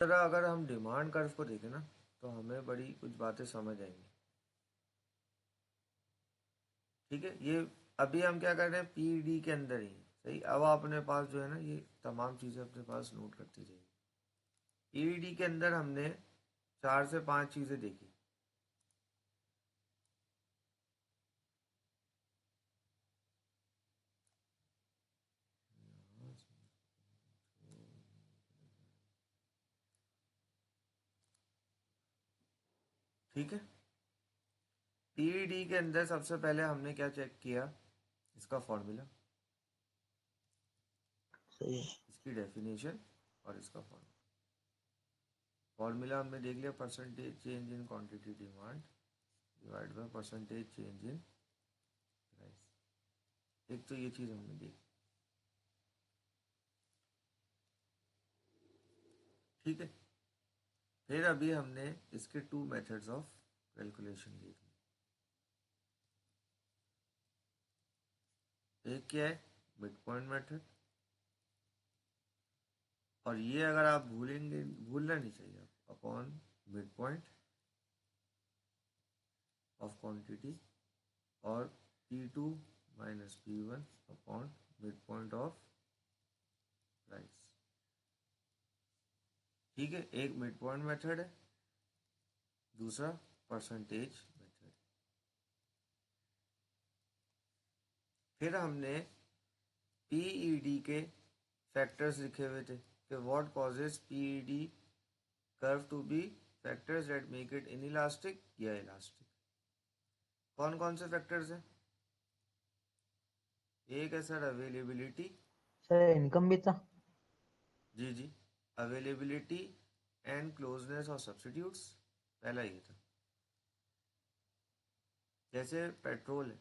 तरह अगर हम डिमांड कर्व को देखें ना तो हमें बड़ी कुछ बातें समझ आएंगी। ठीक है, ये अभी हम क्या कर रहे हैं, पीडी के अंदर ही। सही, अब अपने पास जो है ना ये तमाम चीज़ें अपने पास नोट करती जाइए। पीडी के अंदर हमने 4 से 5 चीज़ें देखी। ठीक है, पीडी के अंदर सबसे पहले हमने क्या चेक किया, इसका फॉर्मूला, सही है। इसकी डेफिनेशन और इसका फॉर्मूला। फॉर्मूला हमने देख लिया, percentage change in quantity demand divide by percentage change in price. एक तो ये चीज़ हमने देखी। ठीक है, फिर अभी हमने इसके 2 मेथड्स ऑफ कैलकुलेशन देख लिए। एक क्या है, मिड पॉइंट मेथड, और ये अगर आप भूलेंगे, भूलना नहीं चाहिए, upon mid point of quantity, और P2 minus P1 upon mid point of price. ठीक है, एक मिड पॉइंट मेथड है, दूसरा परसेंटेज मेथड। फिर हमने पीईडी के फैक्टर्स लिखे हुए थे कि what causes PED curve to be factors that make it inelastic या इलास्टिक। कौन कौन से फैक्टर्स हैं? एक है सर अवेलेबिलिटी। सर इनकम भी था। जी जी, availability and closeness of substitutes, पहला ये था। जैसे पेट्रोल है,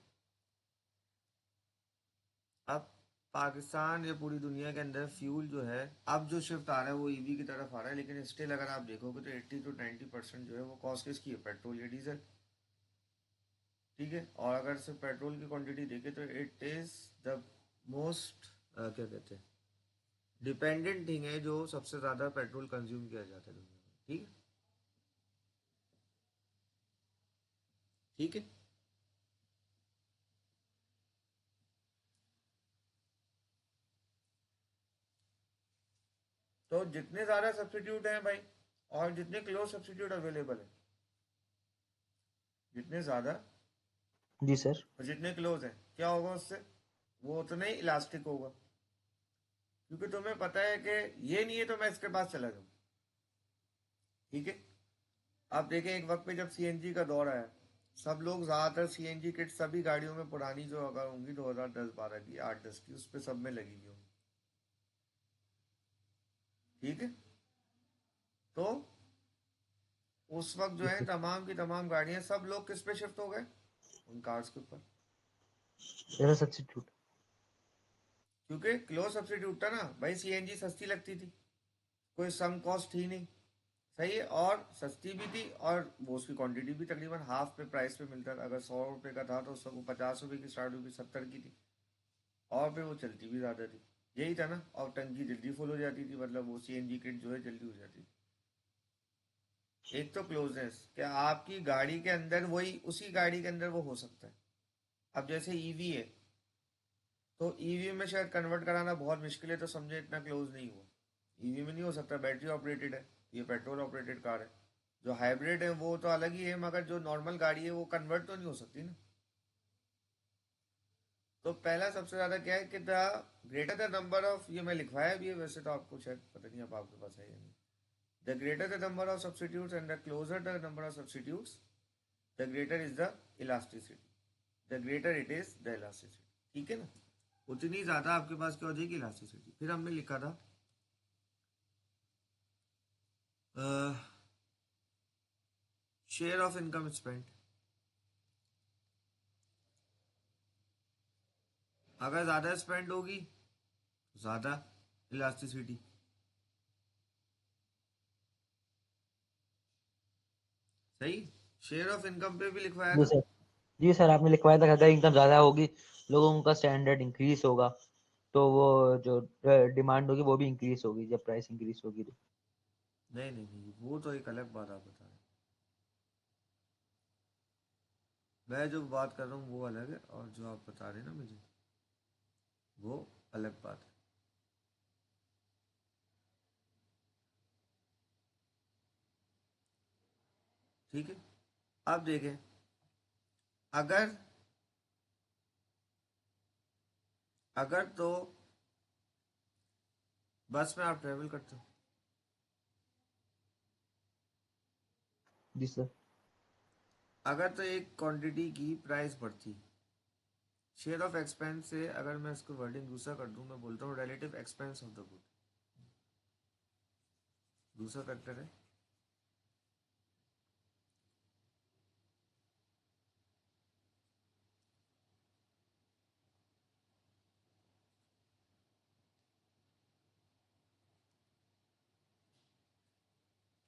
अब पाकिस्तान या पूरी दुनिया के अंदर फ्यूल जो है, अब जो शिफ्ट आ रहा है वो ईवी की तरफ आ रहा है, लेकिन स्टिल अगर आप देखोगे तो 80 to 90% जो है वो कॉस्ट किसकी है, पेट्रोल या डीजल। ठीक है, और अगर सिर्फ पेट्रोल की क्वांटिटी देखें तो इट इज़ द मोस्ट, क्या कहते हैं, डिपेंडेंट थिंग है, जो सबसे ज़्यादा पेट्रोल कंज्यूम किया जाता है दुनिया में। ठीक है, ठीक है। तो जितने ज़्यादा सब्सिट्यूट हैं भाई, और जितने क्लोज सब्सिट्यूट अवेलेबल है, जितने ज़्यादा जी सर। और जितने क्लोज हैं, क्या होगा उससे, वो उतना ही इलास्टिक होगा। क्योंकि तुम्हें पता है कि ये नहीं है तो मैं इसके पास चला जाऊँ। ठीक है, आप देखें एक वक्त पे जब सीएनजी का दौर आया, सब लोग ज़्यादातर सीएनजी किट सभी गाड़ियों में, पुरानी जो अगर होंगी 2010-12 की, 8-10 की, उस पर सब में लगी हुई होंगी। ठीक है, तो उस वक्त जो जी है सर। तमाम की तमाम गाड़ियां, सब लोग किस पे शिफ्ट हो गए, उन कार्स के ऊपर। मेरा सब्स्टिट्यूट। क्योंकि क्लोज सब्सिट्यूट था ना भाई, सीएनजी सस्ती लगती थी, कोई सम कॉस्ट थी नहीं। सही है, और सस्ती भी थी, और वो उसकी क्वांटिटी भी तकरीबन हाफ पे प्राइस पे मिलता था। अगर 100 रुपये का था तो उसको 50 रुपये की स्टार्ट हुई, 70 की थी, और फिर वो चलती भी ज़्यादा थी। यही था ना, और टंकी जल्दी फुल हो जाती थी, मतलब वो सीएनजी किट जो है जल्दी हो जाती थी। एक तो क्लोजनेस, क्या आपकी गाड़ी के अंदर वही, उसी गाड़ी के अंदर वो हो सकता है। अब जैसे ईवी है, तो ईवी में शायद कन्वर्ट कराना बहुत मुश्किल है, तो समझे इतना क्लोज नहीं हुआ। ईवी में नहीं हो सकता, बैटरी ऑपरेटेड है, ये पेट्रोल ऑपरेटेड कार है। जो हाइब्रिड है वो तो अलग ही है, मगर जो नॉर्मल गाड़ी है वो कन्वर्ट तो नहीं हो सकती ना। तो पहला सबसे ज़्यादा क्या है कि the greater the number of, ये मैं लिखवाया भी है वैसे तो, आपको शायद पता नहीं, अब आपके पास है या नहीं। The greater the number of substitutes and the closer the number of substitutes, the greater is the elasticity, the greater it is the elasticity. ठीक है ना, उतनी ज़्यादा आपके पास क्या हो जाएगी, इलास्टिसिटी। फिर हमने लिखा था शेयर ऑफ इनकम स्पेंड। अगर ज़्यादा स्पेंड होगी तो ज़्यादा इलास्टिसिटी। सही, शेयर ऑफ इनकम पे भी लिखवाया जी था। सर। जी सर, आपने लिखवाया था कि अगर इनकम ज्यादा होगी, लोगों का स्टैंडर्ड इंक्रीज होगा, तो वो जो डिमांड होगी वो भी इंक्रीज होगी जब प्राइस इंक्रीज होगी तो। नहीं नहीं नहीं, वो तो एक अलग बात आप बता रहे हैं। मैं जो बात कर रहा हूँ वो अलग है, और जो आप बता रहे हैं ना मुझे, वो अलग बात है। ठीक है। अब देखें, अगर अगर तो बस में आप ट्रेवल करते हो, जी सर। अगर तो एक क्वांटिटी की प्राइस बढ़ती, शेयर ऑफ एक्सपेंस से अगर मैं इसको वर्डिंग दूसरा कर दूं, मैं बोलता हूँ relative expense of the good, दूसरा फैक्टर है।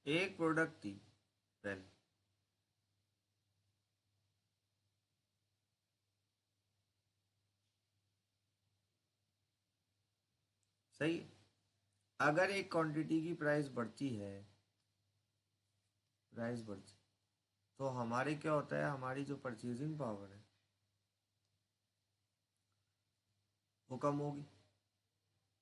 एक प्रोडक्ट थी पहले, सही है। अगर एक क्वांटिटी की प्राइस बढ़ती है, प्राइस बढ़ती, तो हमारे क्या होता है, हमारी जो परचेजिंग पावर है वो कम होगी।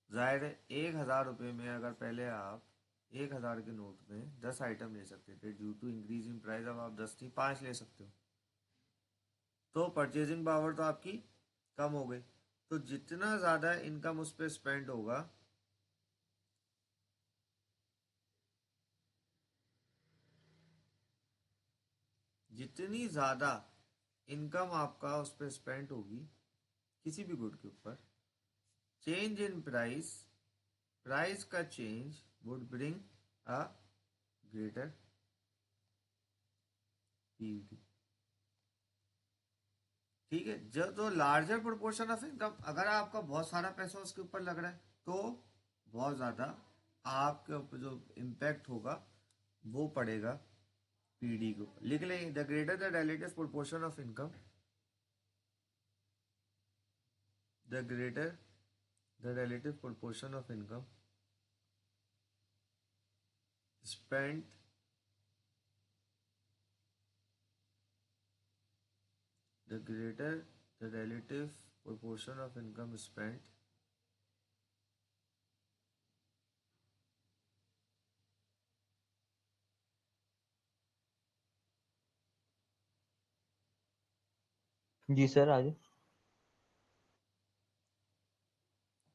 जाहिर है, 1,000 रुपये में अगर पहले आप 1,000 के नोट में 10 आइटम ले सकते थे, due to increase in price अब आप 10 नहीं 5 ले सकते हो, तो परचेजिंग पावर तो आपकी कम हो गई। तो जितना ज़्यादा इनकम उस पर स्पेंड होगा, जितनी ज़्यादा इनकम आपका उस पर स्पेंड होगी किसी भी गुड के ऊपर, चेंज इन प्राइस, प्राइस का change would bring a greater Pvt. ठीक है, जब तो लार्जर प्रोपोर्शन ऑफ इनकम, अगर आपका बहुत सारा पैसा उसके ऊपर लग रहा है तो बहुत ज़्यादा आपके ऊपर जो इम्पैक्ट होगा वो पड़ेगा पीडी के ऊपर। लिख लें, the greater the relative proportion of income, the greater the relative proportion of income spent, the greater the relative proportion of income spent, जी सर आगे।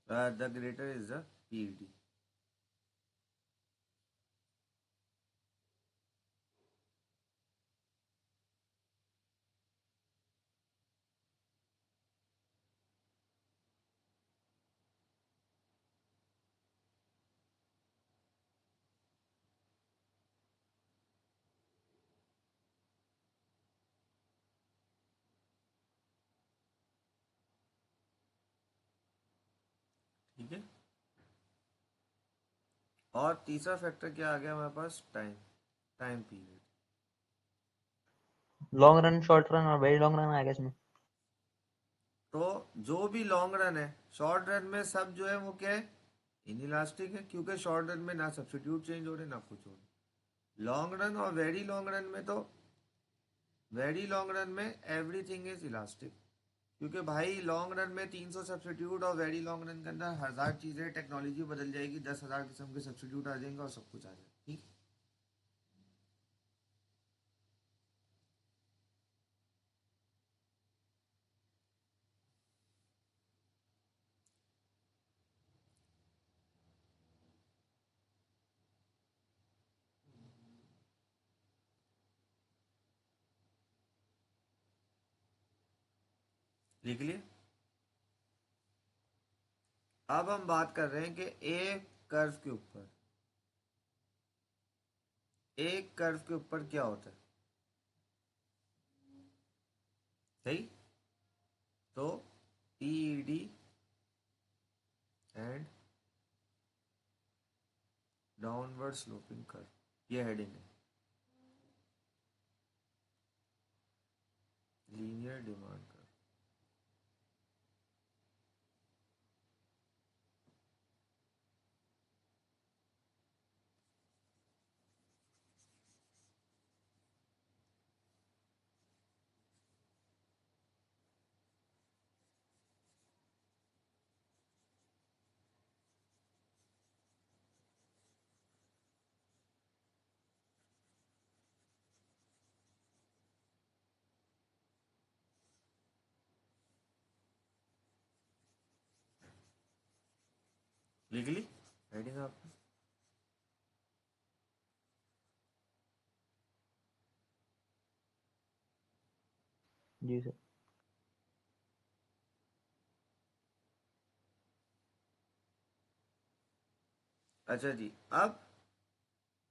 the greater is the PET। ठीक है। और तीसरा फैक्टर क्या आ गया हमारे पास, time, time period. Long run, short run और वेरी लॉन्ग रन आएगा इसमें। तो जो भी लॉन्ग रन है, शॉर्ट रन में सब जो है वो क्या है, इनइलास्टिक है, क्योंकि शॉर्ट रन में ना सब्स्टिट्यूट चेंज हो रहे ना कुछ हो रहा। लॉन्ग रन और वेरी लॉन्ग रन में तो, वेरी लॉन्ग रन में एवरीथिंग इज इलास्टिक, क्योंकि भाई लॉन्ग रन में 300 सब्स्टिट्यूट, और वेरी लॉन्ग रन के अंदर 1,000 चीज़ें, टेक्नोलॉजी बदल जाएगी, 10,000 किस्म के सब्स्टिट्यूट आ जाएंगे और सब कुछ आ जाएगा। ठीक। लिख लिए। अब हम बात कर रहे हैं कि एक कर्व के ऊपर, एक कर्व के ऊपर क्या होता है, सही। तो PED and downward sloping curve, ये हेडिंग है, लीनियर डिमांड कर्व। लिख ली हेडिंग आपने? जी सर। अच्छा जी, अब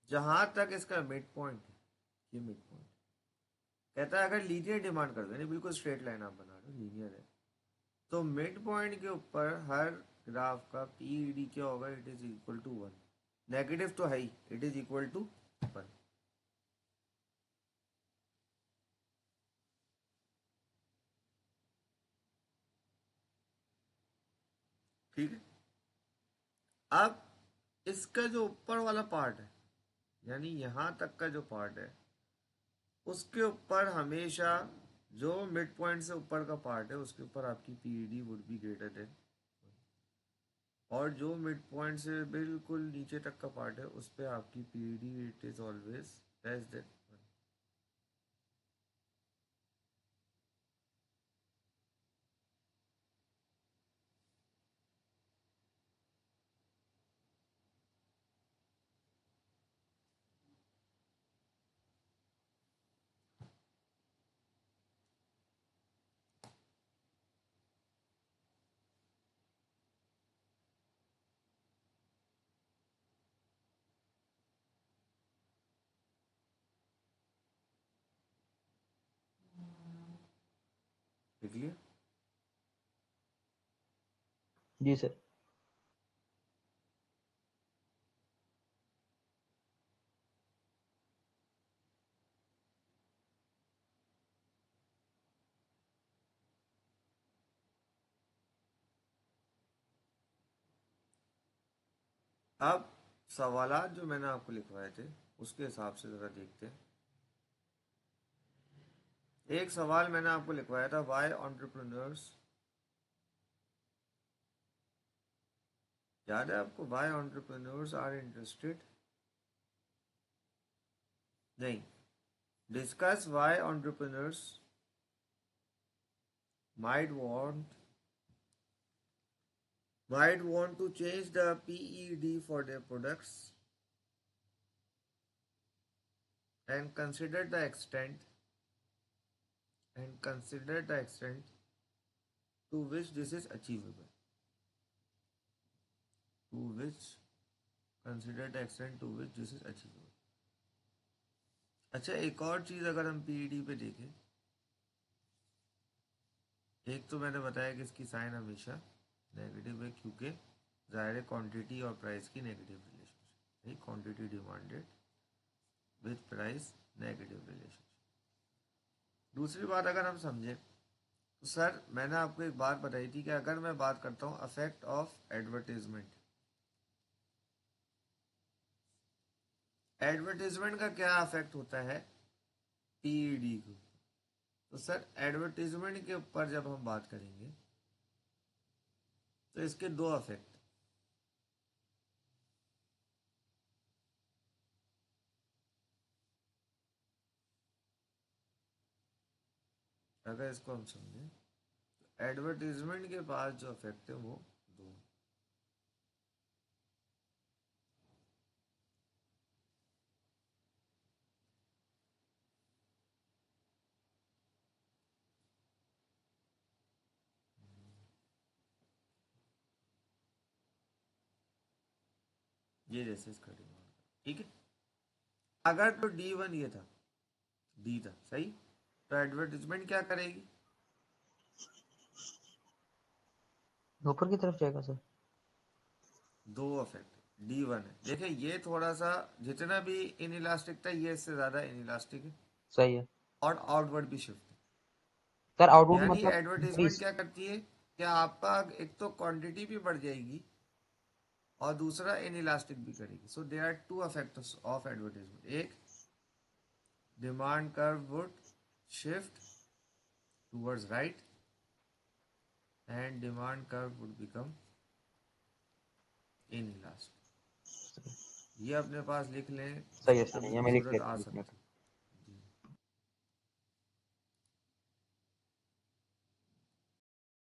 जहां तक इसका मिड पॉइंट है, ये मिड पॉइंट कहता है अगर लीनियर डिमांड करते हैं, बिल्कुल स्ट्रेट लाइन आप बना रहे हो, लीनियर है, तो मिड पॉइंट के ऊपर हर ग्राफ का पीईडी क्या होगा? It is equal to 1। Negative तो है ही, इट इज इक्वल टू 1। ठीक है। अब इसका जो ऊपर वाला पार्ट है, यानी यहां तक का जो पार्ट है, उसके ऊपर हमेशा जो मिड पॉइंट से ऊपर का पार्ट है उसके ऊपर आपकी PED would be greater than, और जो मिड पॉइंट से बिल्कुल नीचे तक का पार्ट है उस पे आपकी PED it is always less than 1। लिख लिया? जी सर। अब सवालात जो मैंने आपको लिखवाए थे उसके हिसाब से जरा देखते हैं। एक सवाल मैंने आपको लिखवाया था, वाई एंटरप्रेन्योर्स, याद है आपको? वाई एंटरप्रेन्योर्स आर इंटरेस्टेड, नहीं, discuss Y entrepreneurs might want to change the PED for their products, and consider the extent to which this is achievable, to which consider the extent to which this is achievable। अच्छा, एक और चीज अगर हम PED पे देखें, एक तो मैंने बताया कि इसकी साइन हमेशा नेगेटिव है, क्योंकि ज़ाहिर है क्वांटिटी और प्राइस की negative relationship, quantity demanded with price negative relationship. दूसरी बात अगर हम समझें तो सर मैंने आपको एक बात बताई थी कि अगर मैं बात करता हूँ अफेक्ट ऑफ एडवर्टीजमेंट, एडवर्टीजमेंट का क्या अफेक्ट होता है पीईडी को? तो सर एडवर्टीजमेंट के ऊपर जब हम बात करेंगे तो इसके दो अफेक्ट, अगर इसको हम समझें तो एडवर्टीजमेंट के पास जो अफेक्ट है वो दो। ये जैसे इसका डिमांड, ठीक है। अगर तो D1 ये था, डी था सही, तो एडवर्टीजमेंट क्या करेगी? ऊपर की तरफ जाएगा सर। दो अफेक्ट, D1 है, देखिए ये थोड़ा सा जितना भी इन इलास्टिक था ये इससे ज्यादा इन इलास्टिक है, सही है और आउटवर्ड भी शिफ्ट है। सर। आउटपुट यानी मतलब एडवर्टीजमेंट इंक्रीज। क्या करती है कि आपका एक तो क्वांटिटी भी बढ़ जाएगी और दूसरा इन इलास्टिक भी करेगी। So there are two effects of advertisement, एक demand curve would shift towards right and demand curve would become inelastic. ये अपने पास लिख लें, सही है इसकी सर, कभी ये भी मैं लिख जरूरत लेता आ हूँ इसमें। सकती है।